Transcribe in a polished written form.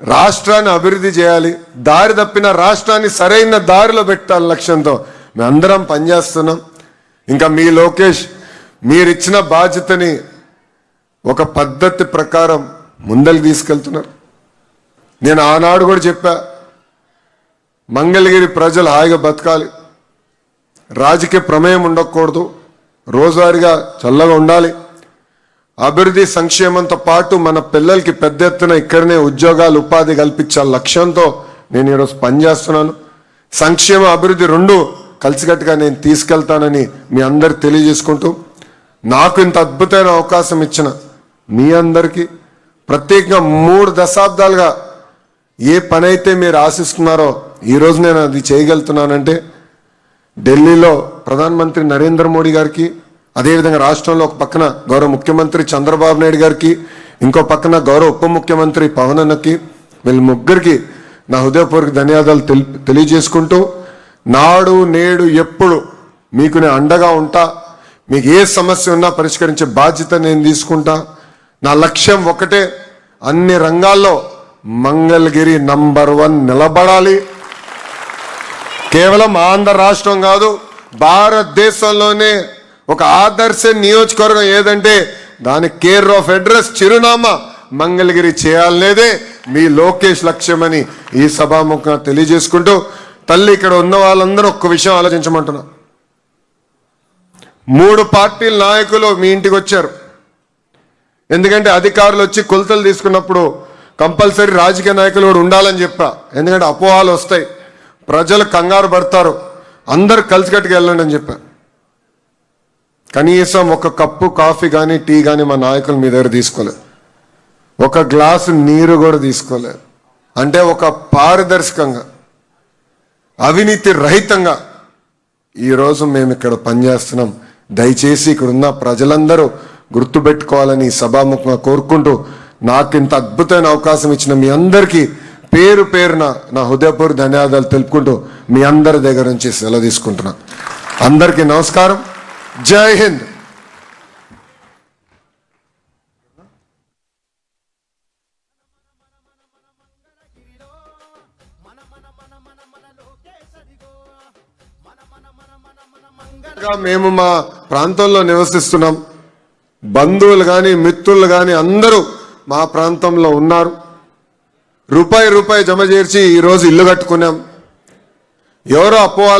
రాష్ట్రాన్ని అభివృద్ధి చేయాలి, దారి తప్పిన రాష్ట్రాన్ని సరైన దారిలో పెట్టాలి లక్ష్యంతో మేమందరం పనిచేస్తున్నాం. ఇంకా మీ లోకేష్ మీరిచ్చిన బాధ్యతని ఒక పద్ధతి ప్రకారం ముందరికి తీసుకెళ్తున్నారు. నేను ఆనాడు కూడా చెప్పా, మంగళగిరి ప్రజలు హాయిగా బతకాలి, రాజకీయ ప్రమేయం ఉండకూడదు, రోజువారీగా చల్లగా ఉండాలి, అభివృద్ధి సంక్షేమంతో పాటు మన పిల్లలకి పెద్ద ఎత్తున ఇక్కడనే ఉద్యోగాలు ఉపాధి కల్పించాల లక్ష్యంతో నేను ఈరోజు పనిచేస్తున్నాను. సంక్షేమ అభివృద్ధి రెండు కలిసికట్టుగా నేను తీసుకెళ్తానని మీ అందరు తెలియజేసుకుంటూ, నాకు ఇంత అద్భుతమైన అవకాశం ఇచ్చిన మీ అందరికీ ప్రత్యేకంగా 3 దశాబ్దాలుగా ఏ పని అయితే మీరు ఆశిస్తున్నారో ఈరోజు నేను అది చేయగలుగుతున్నానంటే ఢిల్లీలో ప్రధానమంత్రి నరేంద్ర మోడీ గారికి, అదేవిధంగా రాష్ట్రంలో ఒక పక్కన గౌరవ ముఖ్యమంత్రి చంద్రబాబు నాయుడు గారికి, ఇంకో పక్కన గౌరవ ఉప ముఖ్యమంత్రి పవన్ అన్నకి, వీళ్ళ ముగ్గురికి నా హృదయపూర్వక ధన్యవాదాలు తెలియజేసుకుంటూ, నాడు నేడు ఎప్పుడు మీకు నేను అండగా ఉంటా, మీకు ఏ సమస్య ఉన్నా పరిష్కరించే బాధ్యత నేను తీసుకుంటా. నా లక్ష్యం ఒకటే, అన్ని రంగాల్లో మంగళగిరి నంబర్ 1 నిలబడాలి. కేవలం ఆంధ్ర రాష్ట్రం కాదు, భారతదేశంలోనే ఒక ఆదర్శ నియోజకవర్గం ఏదంటే దాని కేర్ ఆఫ్ అడ్రస్ చిరునామా మంగళగిరి చేయాలనేదే మీ లోకేష్ లక్ష్యమని ఈ సభాముఖంగా తెలియజేసుకుంటూ, తల్లి ఇక్కడ ఉన్న వాళ్ళందరూ ఒక్క విషయం ఆలోచించమంటున్నా. 3 పార్టీల నాయకులు మీ ఇంటికి వచ్చారు. ఎందుకంటే అధికారులు వచ్చి కొలతలు తీసుకున్నప్పుడు కంపల్సరీ రాజకీయ నాయకులు కూడా ఉండాలని చెప్పా. ఎందుకంటే అపోహాలు వస్తాయి, ప్రజలు కంగారు పడతారు, అందరు కలిసికట్టుగా వెళ్ళండి అని చెప్పా. కనీసం ఒక కప్పు కాఫీ కానీ టీ కానీ మా నాయకులు మీ దగ్గర తీసుకోలేదు, ఒక గ్లాసు నీరు కూడా తీసుకోలేదు. అంటే ఒక పారదర్శకంగా అవినీతి రహితంగా ఈరోజు మేము ఇక్కడ పనిచేస్తున్నాం. దయచేసి ఇక్కడ ఉన్న ప్రజలందరూ గుర్తుపెట్టుకోవాలని సభాముఖంగా కోరుకుంటూ, నాకు ఇంత అద్భుతమైన అవకాశం ఇచ్చిన మీ అందరికీ పేరు పేరున నా హృదయపూర్వక ధన్యవాదాలు తెలుపుకుంటూ మీ అందరి దగ్గర నుంచి సెలవు తీసుకుంటున్నా. అందరికీ నమస్కారం. జై హింద్. మేము మా ప్రాంతంలో నివసిస్తున్నాం. బంధువులు కానీ మిత్రులు కానీ అందరూ మా ప్రాంతంలో ఉన్నారు. రూపాయి జమ చేర్చి ఈరోజు ఇల్లు కట్టుకున్నాం. ఎవరో అపోవాల